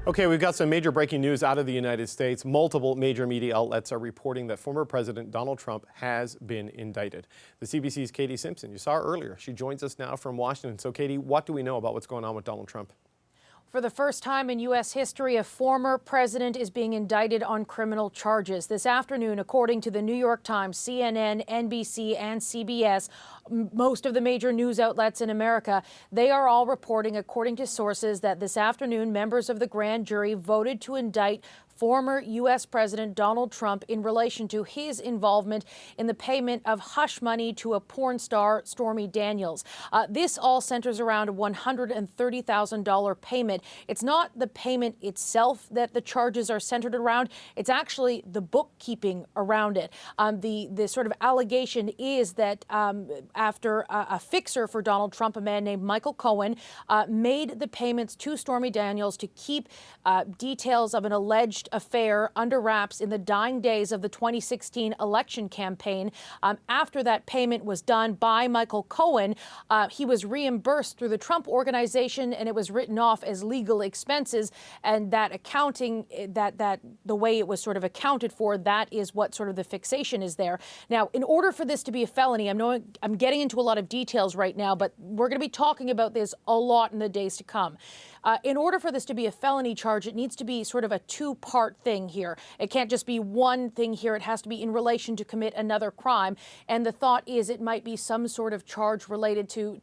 Okay, we've got some major breaking news out of the United States. Multiple major media outlets are reporting that former President Donald Trump has been indicted. The CBC's Katie Simpson, you saw her earlier. She joins us now from Washington. So, Katie, what do we know about what's going on with Donald Trump? For the first time in U.S. history, a former president is being indicted on criminal charges. This afternoon, according to the New York Times, CNN, NBC, and CBS, most of the major news outlets in America, they are all reporting, according to sources, that this afternoon members of the grand jury voted to indict former U.S. President Donald Trump in relation to his involvement in the payment of hush money to a porn star, Stormy Daniels. This all centers around a $130,000 payment. It's not the payment itself that the charges are centered around. It's actually the bookkeeping around it. The sort of allegation is that after a fixer for Donald Trump, a man named Michael Cohen, made the payments to Stormy Daniels to keep details of an alleged affair under wraps in the dying days of the 2016 election campaign. After that payment was done by Michael Cohen, he was reimbursed through the Trump Organization, and it was written off as legal expenses. And that accounting, that the way it was sort of accounted for, that is what sort of the fixation is there. Now, in order for this to be a felony, I'm getting into a lot of details right now, but we're going to be talking about this a lot in the days to come. In order for this to be a felony charge, it needs to be sort of a two-part thing here. It can't just be one thing here. It has to be in relation to commit another crime. And the thought is it might be some sort of charge related to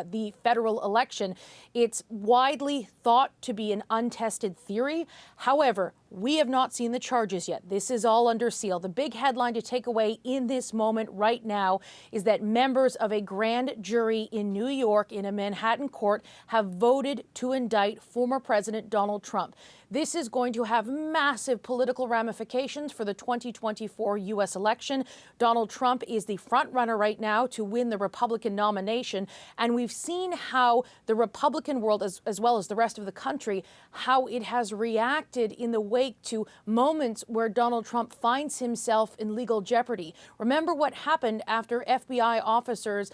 the federal election. It's widely thought to be an untested theory. However, we have not seen the charges yet. This is all under seal. The big headline to take away in this moment right now is that members of a grand jury in New York in a Manhattan court have voted to indict former President Donald Trump. This is going to have massive political ramifications for the 2024 U.S. election. Donald Trump is the front runner right now to win the Republican nomination. And we've seen how the Republican world, as well as the rest of the country, how it has reacted in the wake to moments where Donald Trump finds himself in legal jeopardy. Remember what happened after FBI officers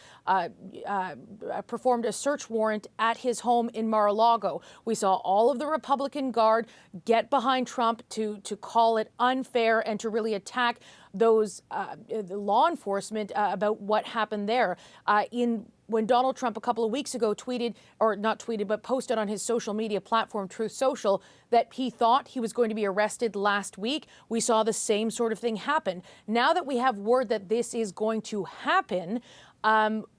performed a search warrant at his home in Mar-a-Lago. We saw all of the Republican Guard get behind Trump to call it unfair and to really attack those the law enforcement about what happened there. When Donald Trump a couple of weeks ago tweeted, or not tweeted, but posted on his social media platform, Truth Social, that he thought he was going to be arrested last week, we saw the same sort of thing happen. Now that we have word that this is going to happen,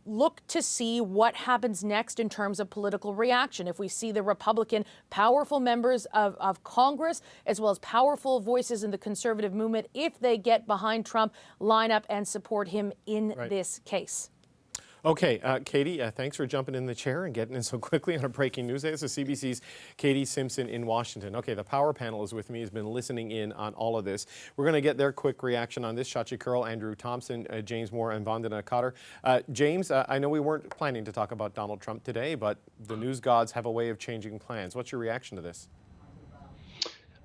look to see what happens next in terms of political reaction. If we see the Republican powerful members of Congress, as well as powerful voices in the conservative movement, if they get behind Trump, line up and support him in this case. Okay, Katie, thanks for jumping in the chair and getting in so quickly on a breaking news day. This is CBC's Katie Simpson in Washington. Okay, the power panel is with me, has been listening in on all of this. We're going to get their quick reaction on this. Shachi Curl, Andrew Thompson, James Moore, and Vandana Cotter. James, I know we weren't planning to talk about Donald Trump today, but the news gods have a way of changing plans. What's your reaction to this?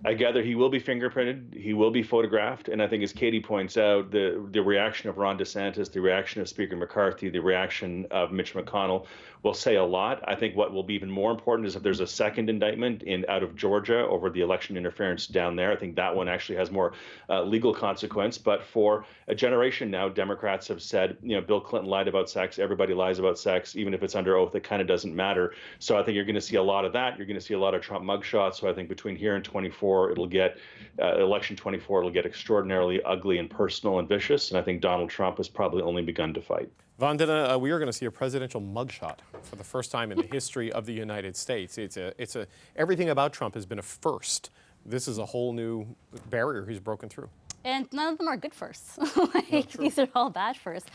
I gather he will be fingerprinted, he will be photographed, and I think as Katie points out, the reaction of Ron DeSantis, the reaction of Speaker McCarthy, the reaction of Mitch McConnell will say a lot. I think what will be even more important is if there's a second indictment out of Georgia over the election interference down there. I think that one actually has more legal consequence. But for a generation now, Democrats have said, Bill Clinton lied about sex. Everybody lies about sex, even if it's under oath. It kind of doesn't matter. So I think you're going to see a lot of that. You're going to see a lot of Trump mugshots. So I think between here and 24, it'll get election 24, it'll get extraordinarily ugly and personal and vicious. And I think Donald Trump has probably only begun to fight. Vandana, we are going to see a presidential mugshot for the first time in the history of the United States. Everything about Trump has been a first. This is a whole new barrier he's broken through. And none of them are good firsts. These are all bad firsts.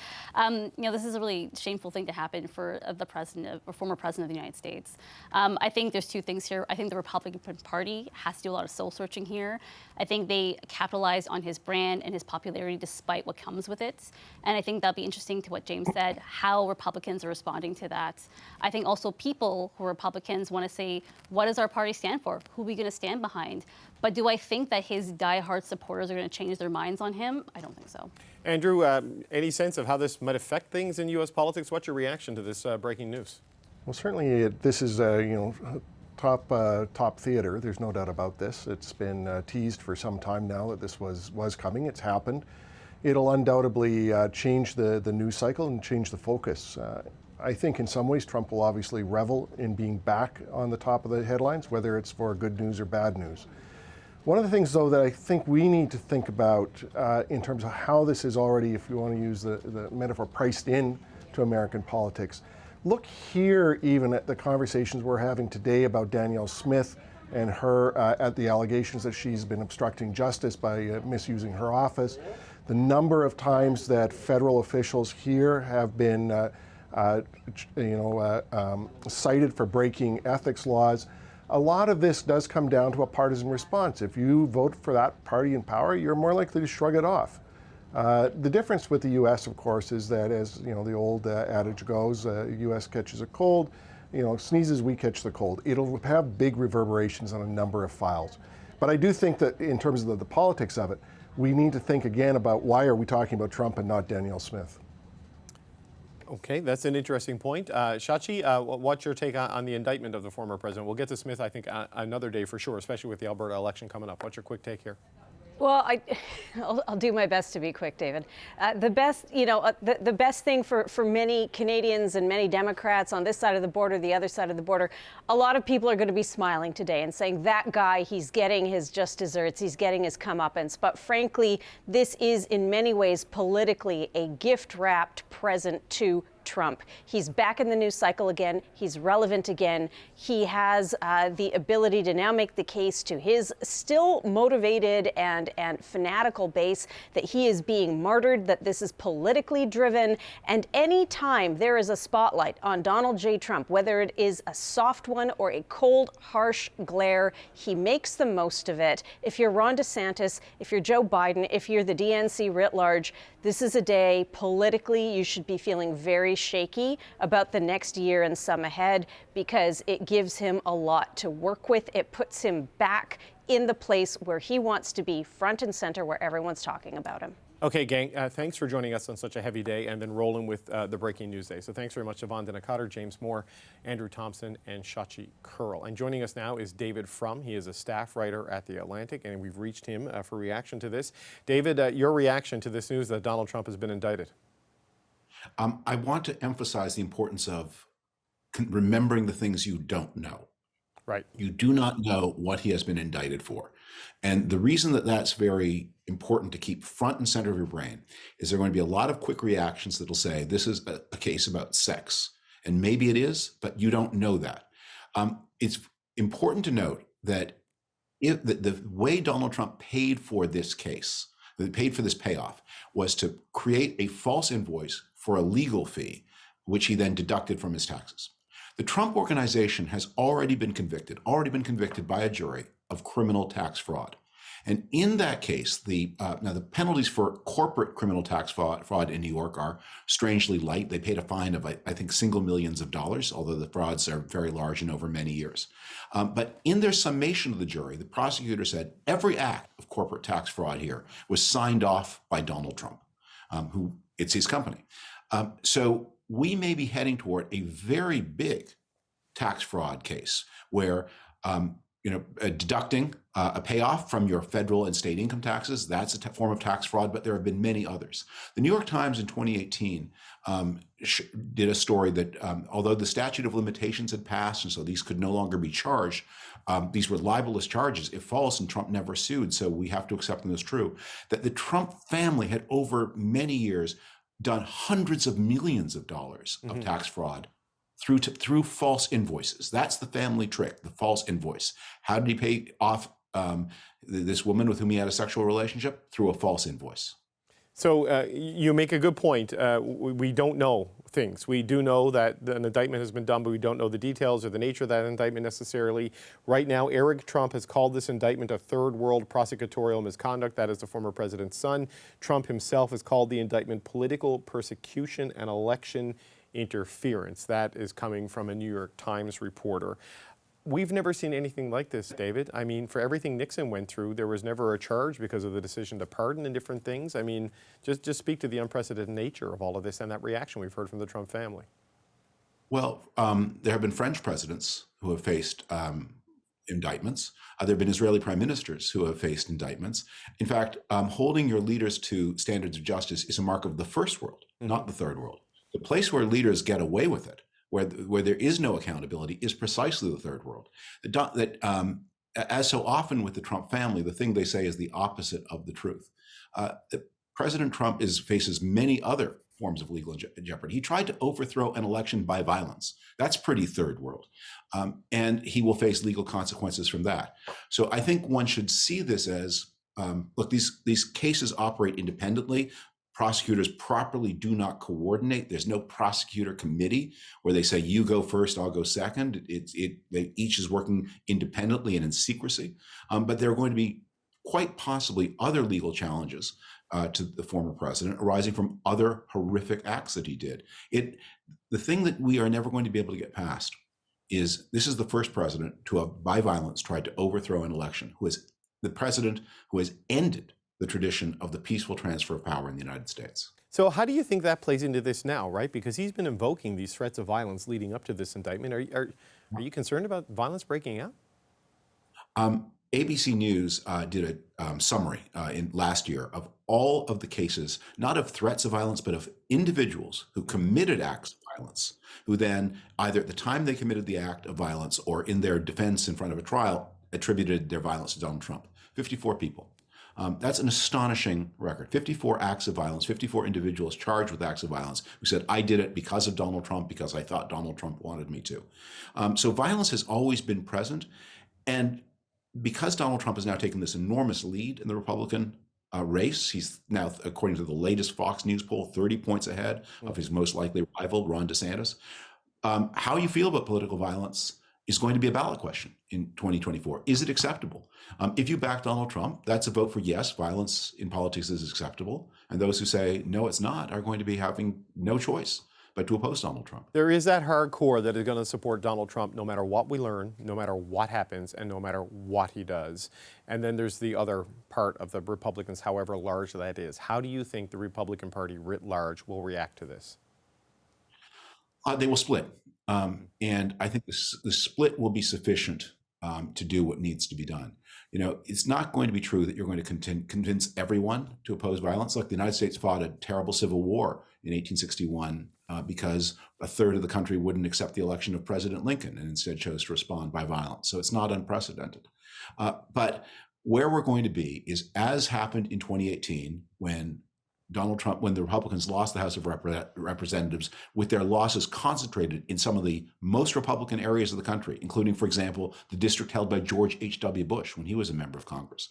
This is a really shameful thing to happen for the president or former president of the United States. I think there's two things here. I think the Republican Party has to do a lot of soul searching here. I think they capitalize on his brand and his popularity despite what comes with it. And I think that'll be interesting to what James said, how Republicans are responding to that. I think also people who are Republicans want to say, what does our party stand for? Who are we going to stand behind? But do I think that his diehard supporters are going to change their minds on him? I don't think so. Andrew, any sense of how this might affect things in U.S. politics? What's your reaction to this breaking news? Well, certainly this is, top theater. There's no doubt about this. It's been teased for some time now that this was coming. It's happened. It'll undoubtedly change the news cycle and change the focus. I think in some ways Trump will obviously revel in being back on the top of the headlines, whether it's for good news or bad news. One of the things, though, that I think we need to think about in terms of how this is already, if you want to use the metaphor, priced in to American politics. Look here even at the conversations we're having today about Danielle Smith and her at the allegations that she's been obstructing justice by misusing her office. The number of times that federal officials here have been cited for breaking ethics laws. A lot of this does come down to a partisan response. If you vote for that party in power, you're more likely to shrug it off. The difference with the U.S., of course, is that, as you know, the old adage goes, U.S. catches a cold, sneezes, we catch the cold. It'll have big reverberations on a number of files. But I do think that in terms of the politics of it, we need to think again about why are we talking about Trump and not Danielle Smith. Okay, that's an interesting point. Shachi, what's your take on the indictment of the former president? We'll get to Smith, I think, another day for sure, especially with the Alberta election coming up. What's your quick take here? Well, I'll do my best to be quick, David. The best thing for many Canadians and many Democrats on this side of the border, the other side of the border, a lot of people are going to be smiling today and saying that guy, he's getting his just desserts, he's getting his comeuppance. But frankly, this is in many ways politically a gift-wrapped present to Trump. He's back in the news cycle again. He's relevant again. He has the ability to now make the case to his still motivated and fanatical base that he is being martyred, that this is politically driven. And any time there is a spotlight on Donald J. Trump, whether it is a soft one or a cold, harsh glare, he makes the most of it. If you're Ron DeSantis, if you're Joe Biden, if you're the DNC writ large, this is a day politically you should be feeling very shaky about the next year and some ahead, because it gives him a lot to work with. It puts him back in the place where he wants to be, front and center, where everyone's talking about him. Okay, gang, thanks for joining us on such a heavy day and then rolling with the breaking news day. So thanks very much to Yvonne Denicotter, James Moore, Andrew Thompson, and Shachi Curl. And joining us now is David Frum. He is a staff writer at The Atlantic, and we've reached him for reaction to this. David, your reaction to this news that Donald Trump has been indicted? I want to emphasize the importance of remembering the things you don't know. Right. You do not know what he has been indicted for. And the reason that that's very important to keep front and center of your brain is there are going to be a lot of quick reactions that'll say this is a case about sex. And maybe it is, but you don't know that. It's important to note that the way Donald Trump paid for this case, paid for this payoff, was to create a false invoice for a legal fee, which he then deducted from his taxes. The Trump Organization has already been convicted by a jury of criminal tax fraud. And in that case, now the penalties for corporate criminal tax fraud in New York are strangely light. They paid a fine of, I think, single millions of dollars, although the frauds are very large and over many years. But in their summation of the jury, the prosecutor said every act of corporate tax fraud here was signed off by Donald Trump, who it's his company. So we may be heading toward a very big tax fraud case where deducting a payoff from your federal and state income taxes, that's a form of tax fraud, but there have been many others. The New York Times in 2018 did a story that although the statute of limitations had passed and so these could no longer be charged, these were libelous charges if false, and Trump never sued, so we have to accept them as true, that the Trump family had over many years done hundreds of millions of dollars of tax fraud through false invoices. That's the family trick, the false invoice. How did he pay off this woman with whom he had a sexual relationship? Through a false invoice. So you make a good point. We don't know things. We do know that an indictment has been done, but we don't know the details or the nature of that indictment necessarily. Right now, Eric Trump has called this indictment a third world prosecutorial misconduct. That is the former president's son. Trump himself has called the indictment political persecution and election interference. That is coming from a New York Times reporter. We've never seen anything like this, David. I mean, for everything Nixon went through, there was never a charge because of the decision to pardon and different things. I mean, just speak to the unprecedented nature of all of this and that reaction we've heard from the Trump family. Well, there have been French presidents who have faced indictments. There have been Israeli prime ministers who have faced indictments. In fact, holding your leaders to standards of justice is a mark of the first world, not the third world. The place where leaders get away with it, where there is no accountability, is precisely the third world. As so often with the Trump family, the thing they say is the opposite of the truth. President Trump faces many other forms of legal jeopardy. He tried to overthrow an election by violence. That's pretty third world. And he will face legal consequences from that. So I think one should see this as, look, these cases operate independently. Prosecutors properly do not coordinate. There's no prosecutor committee where they say, you go first, I'll go second. Each is working independently and in secrecy. But there are going to be quite possibly other legal challenges to the former president arising from other horrific acts that he did. The thing that we are never going to be able to get past is this is the first president to have, by violence, tried to overthrow an election, the president who has ended the tradition of the peaceful transfer of power in the United States. So how do you think that plays into this now, right? Because he's been invoking these threats of violence leading up to this indictment. Are you concerned about violence breaking out? ABC News did a summary last year of all of the cases, not of threats of violence, but of individuals who committed acts of violence, who then either at the time they committed the act of violence or in their defense in front of a trial attributed their violence to Donald Trump. 54 people. That's an astonishing record. 54 acts of violence, 54 individuals charged with acts of violence who said, I did it because of Donald Trump, because I thought Donald Trump wanted me to. So violence has always been present. And because Donald Trump has now taken this enormous lead in the Republican race, he's now, according to the latest Fox News poll, 30 points ahead of his most likely rival, Ron DeSantis. How you feel about political violence is going to be a ballot question in 2024. Is it acceptable? If you back Donald Trump, that's a vote for yes, violence in politics is acceptable. And those who say, no, it's not, are going to be having no choice but to oppose Donald Trump. There is that hardcore that is going to support Donald Trump no matter what we learn, no matter what happens, and no matter what he does. And then there's the other part of the Republicans, however large that is. How do you think the Republican Party writ large will react to this? They will split. And I think the split will be sufficient to do what needs to be done. You know, it's not going to be true that you're going to convince everyone to oppose violence. Look, the United States fought a terrible civil war in 1861 because a third of the country wouldn't accept the election of President Lincoln and instead chose to respond by violence. So it's not unprecedented. But where we're going to be is, as happened in 2018 when Donald Trump, when the Republicans lost the House of Representatives, with their losses concentrated in some of the most Republican areas of the country, including, for example, the district held by George H.W. Bush when he was a member of Congress.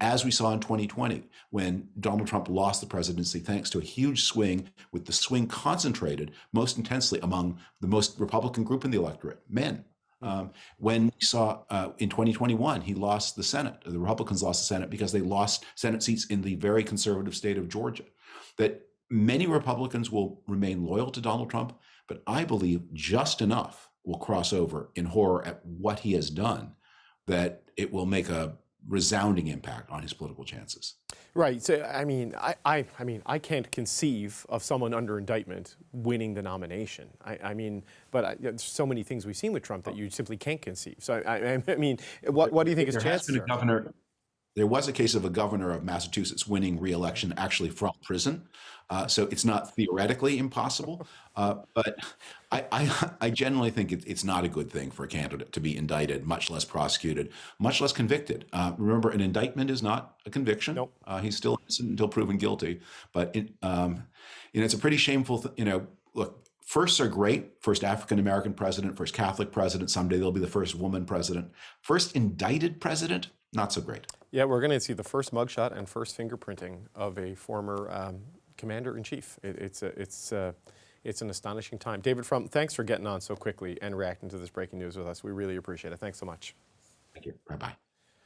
As we saw in 2020, when Donald Trump lost the presidency thanks to a huge swing, with the swing concentrated most intensely among the most Republican group in the electorate, men. When we saw in 2021, he lost the Senate, the Republicans lost the Senate because they lost Senate seats in the very conservative state of Georgia. That many Republicans will remain loyal to Donald Trump, but I believe just enough will cross over in horror at what he has done that it will make a resounding impact on his political chances. Right. So, I mean, I can't conceive of someone under indictment winning the nomination. There's so many things we've seen with Trump that you simply can't conceive. So, I mean, what do you think his chances are? There was a case of a governor of Massachusetts winning re-election actually from prison. So it's not theoretically impossible. But I generally think it's not a good thing for a candidate to be indicted, much less prosecuted, much less convicted. Remember, an indictment is not a conviction. Nope. He's still innocent until proven guilty. But it's a pretty shameful look, firsts are great. First African-American president, first Catholic president. Someday there'll be the first woman president. First indicted president, not so great. Yeah, we're going to see the first mugshot and first fingerprinting of a former commander-in-chief. It's an astonishing time. David Frum, thanks for getting on so quickly and reacting to this breaking news with us. We really appreciate it. Thanks so much. Thank you. Bye-bye.